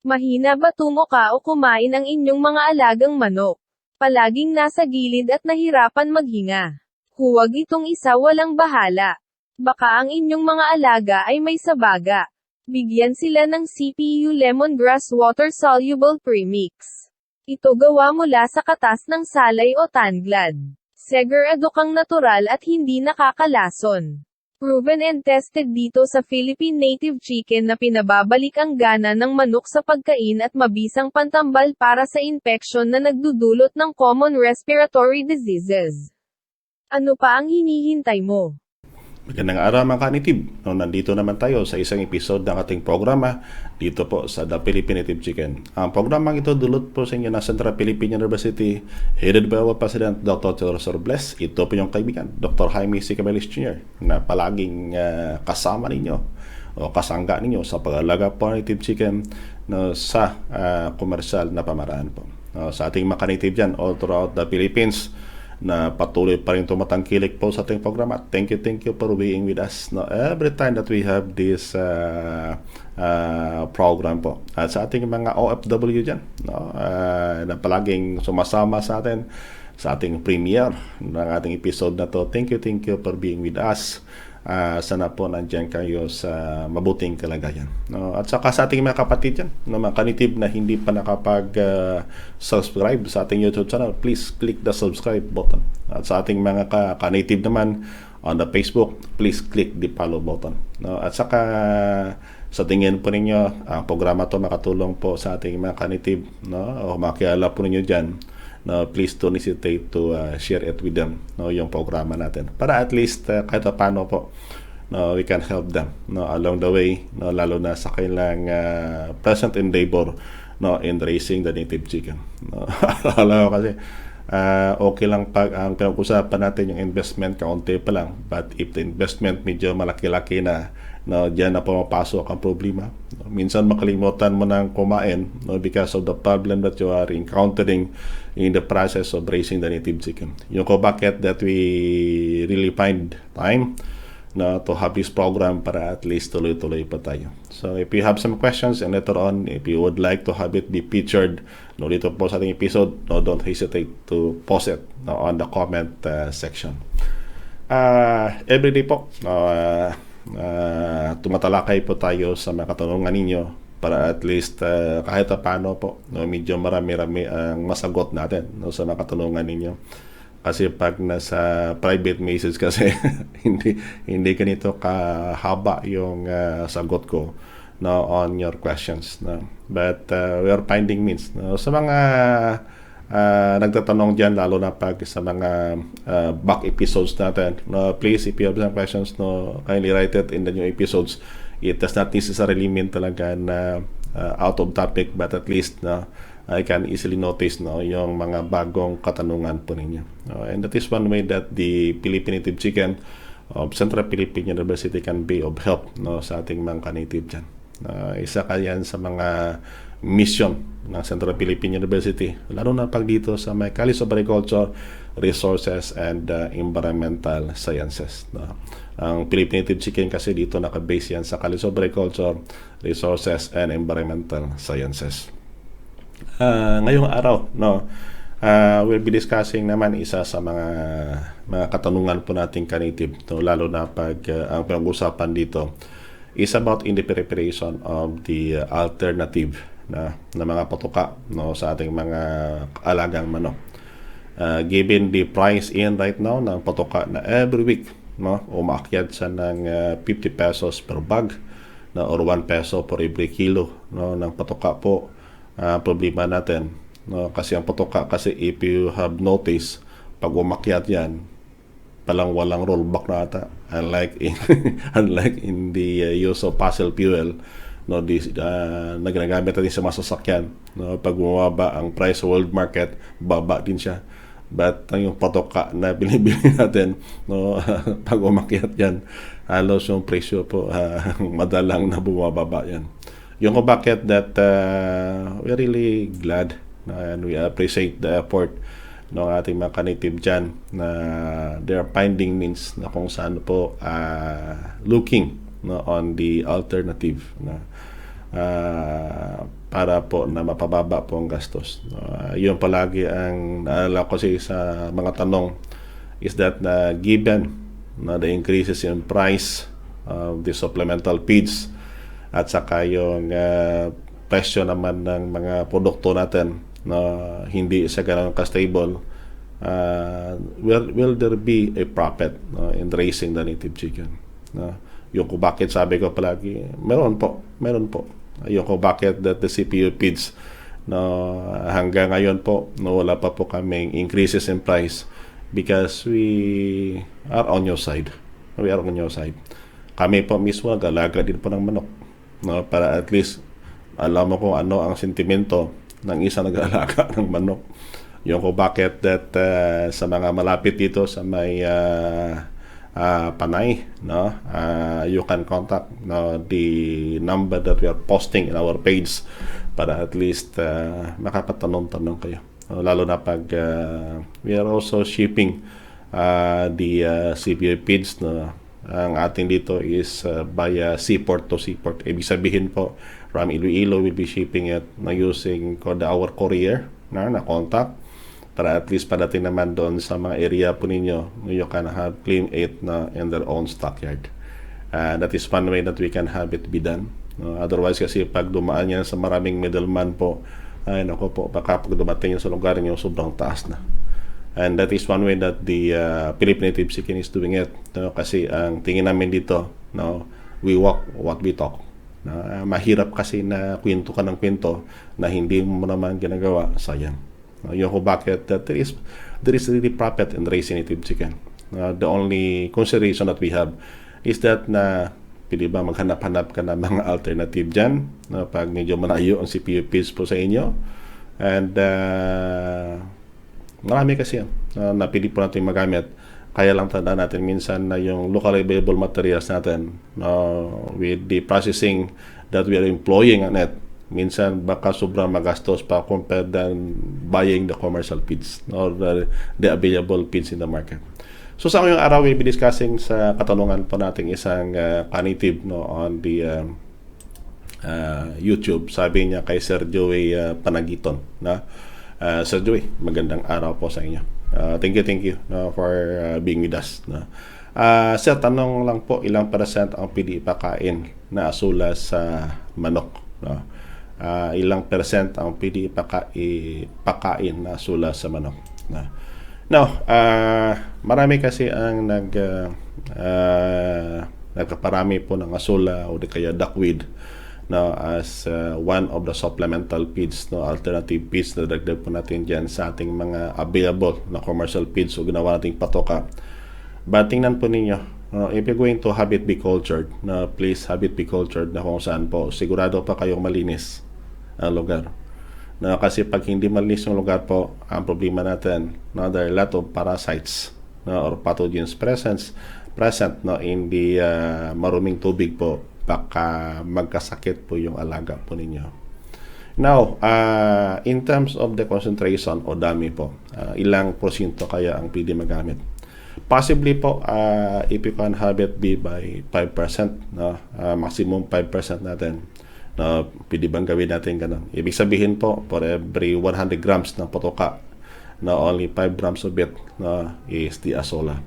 Mahina ba tumuka o kumain ang inyong mga alagang manok? Palaging nasa gilid at nahirapan maghinga. Huwag itong isa walang bahala. Baka ang inyong mga alaga ay may sabaga. Bigyan sila ng CPU Lemongrass Water Soluble Premix. Ito gawa mula sa katas ng salay o tanglad. Segurado kang natural at hindi nakakalason. Proven and tested dito sa Philippine Native Chicken na pinababalik ang gana ng manok sa pagkain at mabisang pantambal para sa infeksyon na nagdudulot ng common respiratory diseases. Ano pa ang hinihintay mo? Magandang araw mga kanitib. Nandito naman tayo sa isang episode ng ating programa dito po sa The Philippine Native Chicken. Ang programang ito dulot po sa inyo ng Central Philippine University, headed by our President Dr. Theodore Sorbles. Ito po yung kaibigan, Dr. Jaime C. Cabelis Jr. na palaging kasama ninyo o kasangga ninyo sa pag-alaga po ng native chicken sa komersyal na pamaraan po. Sa ating mga kanitib dyan all throughout the Philippines, na patuloy pa rin tumatangkilik po sa ating programa. Thank you for being with us every time that we have this program po. At sa ating mga OFW dyan, na palaging sumasama sa atin sa ating premiere ng ating episode na to. Thank you for being with us. Sana po nandyan kayo sa mabuting kalagayan. At saka sa ating mga kapatid dyan, mga kanitib na hindi pa nakapag-subscribe sa ating YouTube channel, please click the subscribe button. At sa ating mga kanitib naman on the Facebook, please click the follow button. At saka sa tingin po ninyo, ang programa to makatulong po sa ating mga kanitib, o makiala po ninyo dyan, please don't hesitate to share it with them, yung programa natin, para at least kahit paano po we can help them along the way, lalo na sa kailang present endeavor in raising the native chicken. Alam ko kasi okay lang pag ang pinag-usapan natin yung investment, kaunti pa lang, but if the investment medyo malaki-laki na, diyan na pumapasok ang problema. Minsan makalimutan mo nang kumain because of the problem that you are encountering in the process of raising the native chicken. Yung kung bakit that we really find time to have this program para at least tuloy-tuloy pa tayo. So if you have some questions and later on, if you would like to have it be featured dito po sa ating episode, don't hesitate to post it on the comment section. Every day po, tumatalakay po tayo sa mga katanungan ninyo para at least kahit paano po medyo marami-rami ang masagot natin sa mga katanungan ninyo. Kasi pag nasa private message kasi hindi ganito kahaba yung sagot ko on your questions. But we are finding means sa mga nagtatanong dyan, lalo na pag sa mga back episodes natin. Please, if you have some questions, kindly write it in the new episodes. It does not necessarily mean talaga na out of topic, but at least I can easily notice yung mga bagong katanungan po ninyo. And that is one way that the Philippine Native Chicken of Central Philippine University can be of help sa ating mga ka-native dyan. Isa ka yan sa mga mission ng Central Philippine University, lalo na pag dito sa may College of Agriculture, Resources and Environmental Sciences. Ang Philippine Native Chicken kasi dito nakabase yan sa College of Agriculture, Resources and Environmental Sciences. Ngayong araw, we'll be discussing naman isa sa mga katanungan po nating ka-native, lalo na pag ang pinag-usapan dito is about in the preparation of the alternative na mga patuka sa ating mga alagang manok. Given the price in right now ng patuka na every week umaakyat siya ng 50 pesos per bag or 1 peso per every kilo ng patuka po. Problema natin kasi ang patuka kasi, if you have noticed, pag umakyat yan palang walang rollback na ata, unlike in the use of fossil fuel na ginagamit natin sa masasakyan. Pag bumaba ang price sa world market, baba din siya. But yung patoka na binibili natin, pag umakyat yan, halos yung presyo po madalang na bumababa yan. Yung kung bakit that we're really glad and we appreciate the effort ng ating mga ka-native dyan na they are finding means na kung saan po looking on the alternative para po na mapababa po ang gastos. Yun palagi ang naalala ko sa mga tanong is that given na the increases in price of the supplemental feeds at saka yung presyo naman ng mga produkto natin na hindi sa ganun ka-stable, will there be a profit in raising the native chicken? Yung kung bakit sabi ko palagi, meron po. Yung kung bakit that the CPU feeds hanggang ngayon po wala pa po kaming increases in price because we are on your side. Kami po mismo nag-alaga din po ng manok, para at least alam mo kung ano ang sentimento ng isang nag-alaga ng manok. Yung kung bakit that sa mga malapit dito sa may Panay, you can contact the number that we are posting in our page para at least makapatanong-tanong kayo. Lalo na pag we are also shipping the CBA feeds ang ating dito is via seaport to seaport. Ibig sabihin po, from Iloilo will be shipping it using our courier na contact para at least padating naman doon sa mga area po ninyo, you can have clean it in their own stockyard. That is one way that we can have it be done. Otherwise kasi pag dumaan yan sa maraming middleman po, ay nako po, baka pag dumating yan sa lugar niyo, sobrang taas na. And that is one way that the Philippine Native Chicken is doing it. Kasi ang tingin namin dito, we walk what we talk. Mahirap kasi na kwento ka ng kwento na hindi mo naman ginagawa, sayang. Yung kung bakit there is really profit in raising native chicken. The only consideration that we have is that pwede ba maghanap-hanap ka ng mga alternative dyan pag medyo malayo ang CPU feeds po sa inyo. And marami kasi yan na pwede po natin magamit. Kaya lang tandaan natin minsan na yung local available materials natin with the processing that we are employing on it, minsan baka sobrang magastos pa compared than buying the commercial feeds or the available feeds in the market. So sa ngayong araw, we'll be discussing sa katanungan po nating isang ka-native on the YouTube. Sabi niya kay Sir Joey Panagiton. Sir Joey, magandang araw po sa inyo. Thank you for being with us. Sir, tanong lang po, ilang percent ang pwede ipakain na asula sa manok? Ilang percent ang pwede ipakain na asula sa manok? Marami kasi ang nagkaparami po ng asula o di kaya duckweed as one of the supplemental feeds, alternative feeds na dagdag po natin dyan sa ating mga available na commercial feeds o ginawa nating patoka. But tingnan po ninyo, if you're going to have it be cultured, please have it be cultured na kung saan po sigurado pa kayong malinis ang lugar. Kasi pag hindi malinis yung lugar po, ang problema natin, there are a lot of parasites or pathogens present in the maruming tubig po, baka magkasakit po yung alaga po ninyo. Now, in terms of the concentration o dami po, ilang porsyento kaya ang pwede magamit? Possibly po, if you can have it be by 5%, maximum 5% natin. Pwede bang gawin natin ganun? Ibig sabihin po, for every 100 grams ng potoka, only 5 grams of it is the asola.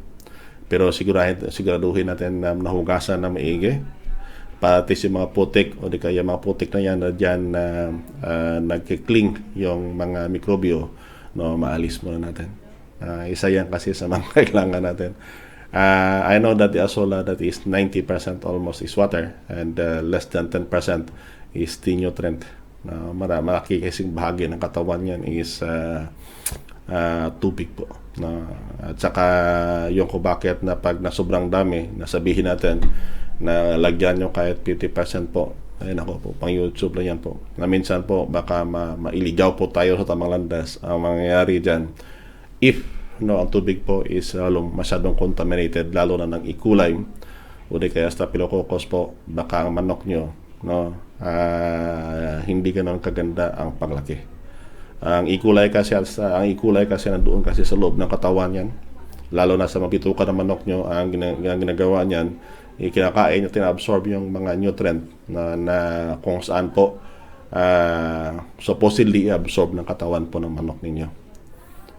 Pero siguraduhin natin na nahugasan na maigi. Pati yung mga putik o di kaya mga putik na yan na dyan nagkikling yung mga mikrobyo, maalis muna natin. Isa yan kasi sa mga kailangan natin. I know that the asola that is 90% almost is water and less than 10% is the nutrient. Malaki kasing bahagi ng katawan yan is tubig po. At saka yung kung bakit na pag nasobrang dami, nasabihin natin na lagyan nyo kahit 50% po. Ayun ako po, pang YouTube lang yan po. Na minsan po, baka mailigaw po tayo sa tamang landas. Ang mangyayari dyan, if ang tubig po is masyadong contaminated, lalo na ng E. coli o di kaya Staphylococcus po, baka ang manok nyo hindi ganoon kaganda ang paglaki. Ang E. coli kasi nandoon kasi sa loob ng katawan yan, lalo na sa mabitukan ng manok nyo. Ang ginagawa niyan, kinakain at ina-absorb yung mga nutrient na kung saan po supposedly absorb ng katawan po ng manok ninyo.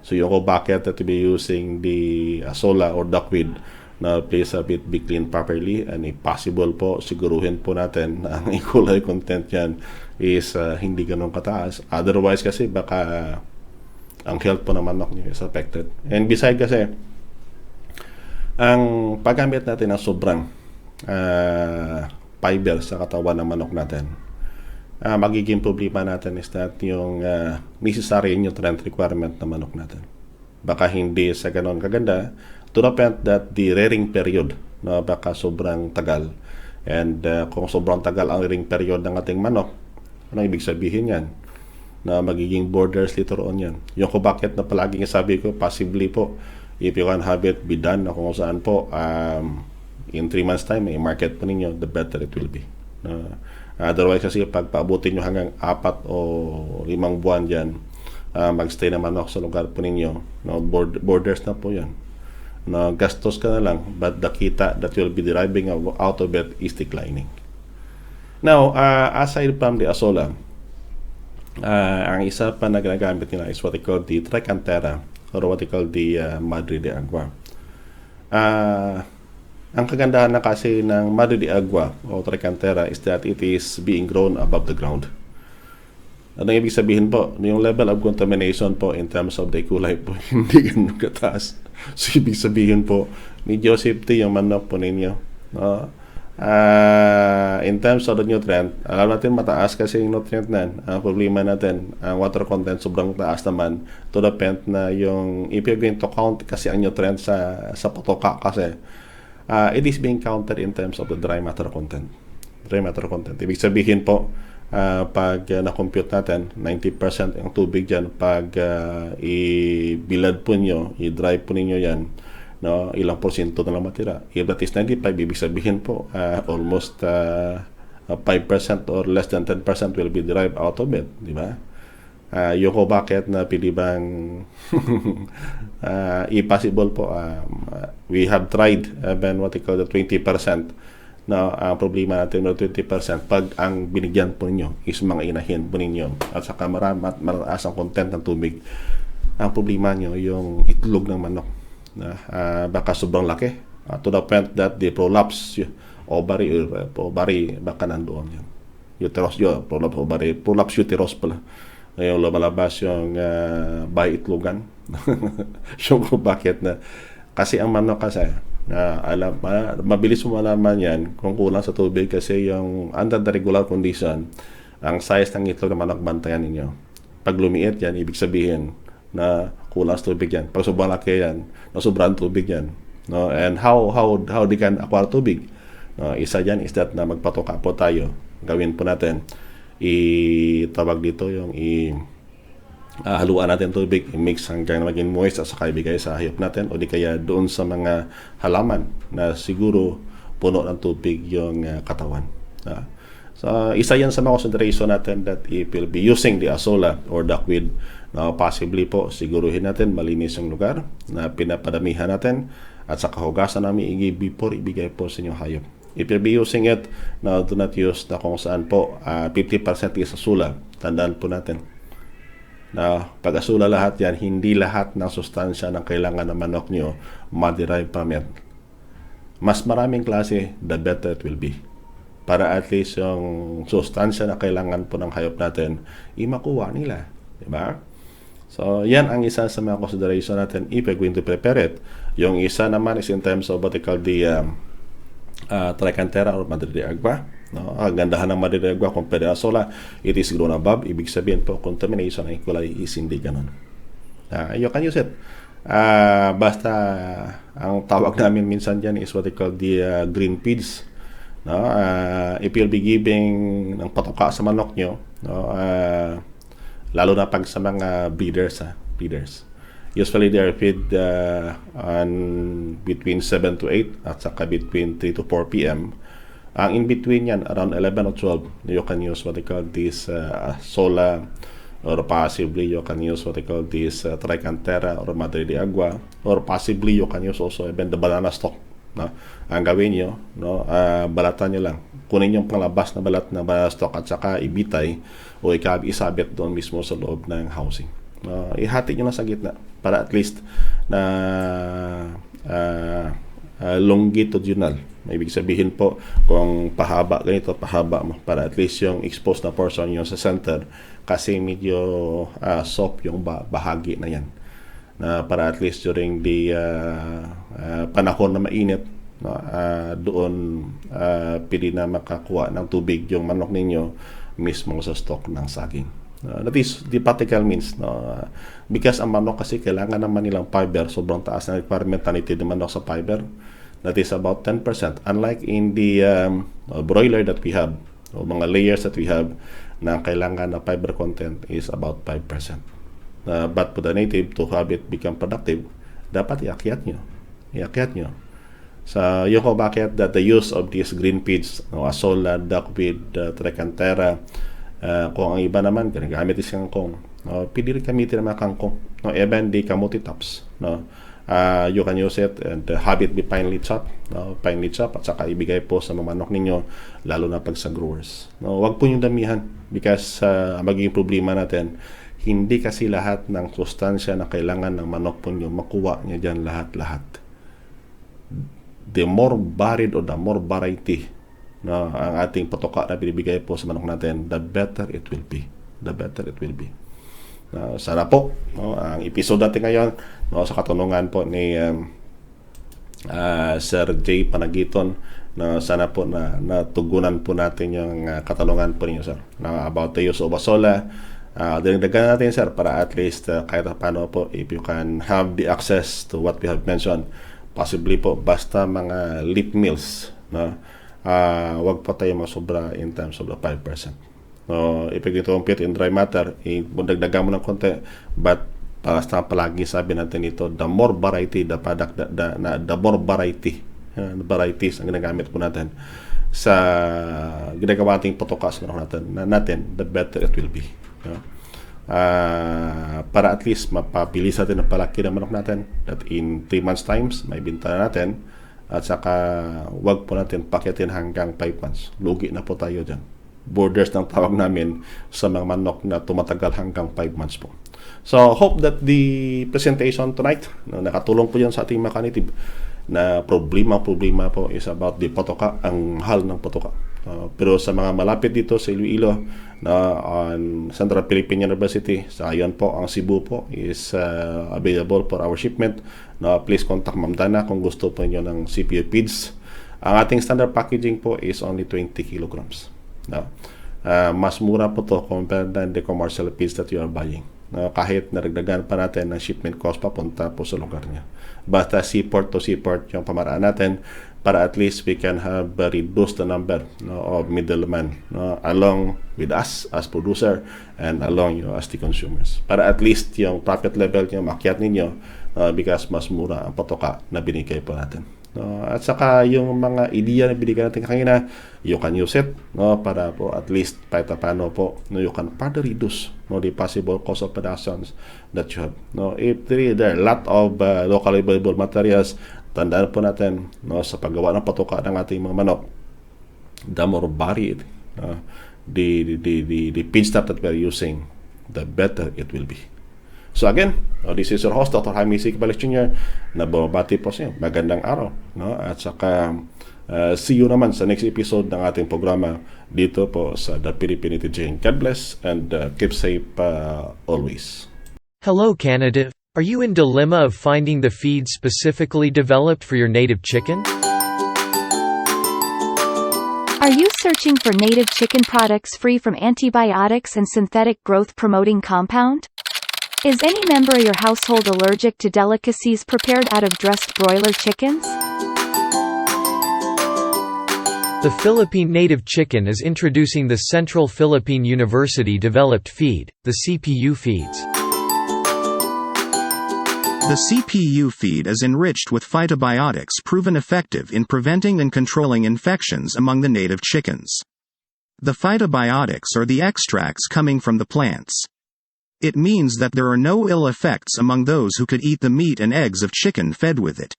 So yung bakit that to be using the azola or duckweed na place a bit be cleaned properly, and if possible po, siguruhin po natin na ang E. coli content yan is hindi ganun kataas. Otherwise kasi baka ang health po ng manok nyo is affected. And besides kasi, ang paggamit natin ng sobrang fiber sa katawan ng manok natin, magiging problema natin is that yung necessary nutrient requirement ng manok natin. Baka hindi sa ganon kaganda, to the point that the rearing period, no, baka sobrang tagal. And kung sobrang tagal ang rearing period ng ating manok, anong ibig sabihin yan? Na magiging borders later on yan. Yung kung bakit na palaging sabi ko, possibly po, if you can have it be done na kung saan po, in 3 months time, may market po ninyo, the better it will be. Otherwise kasi pag paabutin nyo hanggang 4 o 5 buwan dyan, magstay na manok sa lugar po ninyo, no, borders na po yan. No, gastos ka na lang, but the kita that you'll be deriving out of it is declining. Now, aside from the azola, ang isa pa na ginagamit nila is what they call the tricantera or what they call the Madre de Agua. Ang kagandahan na kasi ng Madre de Agua o tricantera is that it is being grown above the ground. Ano ibig sabihin po? Yung level of contamination po in terms of the E. coli po, hindi ganun kataas. So, ibig sabihin po, medyo safety yung manok po ninyo. No? In terms of the nutrient, alam natin mataas kasi yung nutrient na. Ang problema natin, ang water content sobrang taas naman to the point na yung, if you're going to count kasi ang nutrient sa potoka kasi, it is being counted in terms of the dry matter content. Dry matter content. Ibig sabihin po, pag na-compute natin, 90% ang tubig dyan, pag i-bilad po nyo, i-dry po ninyo yan, no, ilang porsyento na lang matira. If that is 95, ibig sabihin po, almost 5% or less than 10% will be derived out of it. Di ba? Yung ko bakit na pilibang impossible po, we have tried even what we call the 20%. Na ang problema natin ng 20% pag ang binigyan po ninyo is mga inahin po ninyo at saka mataas ang content ng tubig, ang problema nyo yung itlog ng manok na baka sobrang laki to the point that the prolapse ovary baka nandoon yan, uterus yun, prolapse ovary, prolapse uterus pala, ngayon lumalabas yung bahay itlogan. Yung bakit na kasi ang manok kasi mabilis mo malaman yan kung kulang sa tubig kasi yung under the regular condition, ang size ng itlog na manok bantayan ninyo. Pag lumiit yan, ibig sabihin na kulang sa tubig yan. Pag sobrang laki yan, na sobrang tubig yan. No? And how they can acquire tubig? No? Isa dyan is that na magpatoka po tayo. Gawin po natin. Tawag dito yung haluan natin tubig, i-mix hanggang maging moist at saka ibigay sa hayop natin o di kaya doon sa mga halaman na siguro puno ng tubig yung katawan. So, isa yan sa mga consideration natin that if we'll be using the azola or duckweed, possibly po siguruhin natin malinis yung lugar na pinapadamihan natin at saka hugasan namin before ibigay po sa inyong hayop. If you'll be using it, do not use na kung saan po 50% is azola. Tandaan po natin na pag-asula lahat yan, hindi lahat ng sustansya ng kailangan ng manok nyo ma-derive from it. Mas maraming klase, the better it will be. Para at least yung sustansya na kailangan po ng hayop natin, makuha nila. Diba? So, yan ang isa sa mga consideration natin if we're going to prepare it. Yung isa naman is in terms of what they call the tricantera or Madre de Agua. No, ang gandahan ng Madre de Agua compared to azola, it is grown above. Ibig sabihin po, contamination ng E. coli is hindi ganun. You can use it. Basta, ang tawag namin minsan dyan is what they call the green feeds. No? If you'll be giving ng patoka sa manok nyo, no? Lalo na pag sa mga breeders. Usually they are fed on between 7 to 8 at saka between 3 to 4 p.m. Ang in between yan, around 11 or 12, you can use what they call this azola, or possibly you can use what they call this tricantera or Madre de Agua, or possibly you can use also even the banana stalk. No? Ang gawin nyo, no, balatan nyo lang. Kunin yung panglabas na balat na stock at saka ibitay o isabit doon mismo sa loob ng housing. Ihati nyo na sa gitna para at least na longitudinal. Ibig sabihin po, kung pahaba ganito, pahaba mo para at least yung exposed na portion nyo sa center kasi medyo soft yung bahagi na yan. Para at least during the panahon na mainit, doon pili na makakuha ng tubig yung manok ninyo mismo sa stock ng saging. That is the practical means. Because ang manok kasi kailangan naman nilang fiber, sobrang taas na requirement na nitid ng manok sa fiber. That is about 10%. Unlike in the broiler that we have, o mga layers that we have, na kailangan na fiber content is about 5%. But for the native, to have it become productive, dapat iakyat nyo. So, yung ko bakit that the use of these green feeds, asola, duckweed, tricantera, kung ang iba naman, ginagamit is kangkong. Pili rin gamitin ng mga kangkong. Even the kamuti tops. You can use it and have it be finely chopped. At saka ibigay po sa mga manok ninyo, lalo na pag sa growers. Huwag po yung damihan because magiging problema natin. Hindi kasi lahat ng sustansya na kailangan ng manok po nyo, makuha niya dyan lahat-lahat. The more varied or the more variety ang ating patoka na binibigay po sa manok natin, the better it will be. Sana po, ang episode natin ngayon, sa katanungan po ni Sir J. Panagiton, sana po na natugunan po natin yung katanungan po ninyo, sir, about the use of asola. Dinagdagan natin, sir, para at least kahit paano po, if you can have the access to what we have mentioned, possibly po, basta mga leaf meals, wag po tayo masobra in terms of the 5%. If you compute in dry matter, dagdagan mo ng konti, but basta palagi sabi natin ito, the more variety the product, the more varieties ang ginagamit po natin sa ginagawa nating potokas natin, the better it will be. Para at least mapabilis natin ang palaki ng manok natin, that in 3 months times may binta natin, at saka wag po natin pakitin hanggang 5 months. Lugi na po tayo dyan. Borders ng tawag namin sa mga manok na tumatagal hanggang 5 months po. So, hope that the presentation tonight, nakatulong po yan sa ating mga kanitib, na problema po is about the potoka, ang hal ng potoka. Pero sa mga malapit dito sa Iloilo, on Central Philippine University, sa ayon po, ang Cebu po is available for our shipment. Please contact Ma'am Dana kung gusto po niyo ng CPU feeds. Ang ating standard packaging po is only 20 kilograms. Mas mura po to compared than the commercial feeds that you are buying. Kahit naragdagan pa natin ng shipment cost papunta po sa lugar niya. Basta seaport to seaport yung pamaraan natin para at least we can have reduce the number of middlemen along with us as producer and along as the consumers. Para at least yung profit level nyo makyat ninyo because mas mura ang patoka na binigay po natin. At saka yung mga ideya na binigyan natin kanina, you can use it para po at least kahit paano po you can further reduce the possible cost of productions that you have. If there are a lot of locally available materials, tandaan po natin sa paggawa ng patoka ng ating mga manok, the more varied the feedstuff that we are using, the better it will be. So again, this is your host, Dr. Jaime C. Cabales Jr. na bumabati po sa inyo. Magandang araw. At saka, see you naman sa next episode ng ating programa dito po sa The Philippine Jane. God bless and keep safe always. Hello Canada. Are you in dilemma of finding the feed specifically developed for your native chicken? Are you searching for native chicken products free from antibiotics and synthetic growth-promoting compound? Is any member of your household allergic to delicacies prepared out of dressed broiler chickens? The Philippine Native Chicken is introducing the Central Philippine University developed feed, the CPU feeds. The CPU feed is enriched with phytobiotics proven effective in preventing and controlling infections among the native chickens. The phytobiotics are the extracts coming from the plants. It means that there are no ill effects among those who could eat the meat and eggs of chicken fed with it.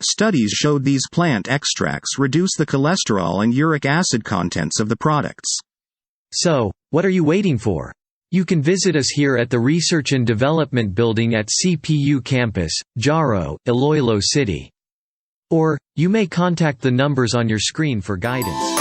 Studies showed these plant extracts reduce the cholesterol and uric acid contents of the products. So, what are you waiting for? You can visit us here at the Research and Development Building at CPU Campus, Jaro, Iloilo City. Or, you may contact the numbers on your screen for guidance.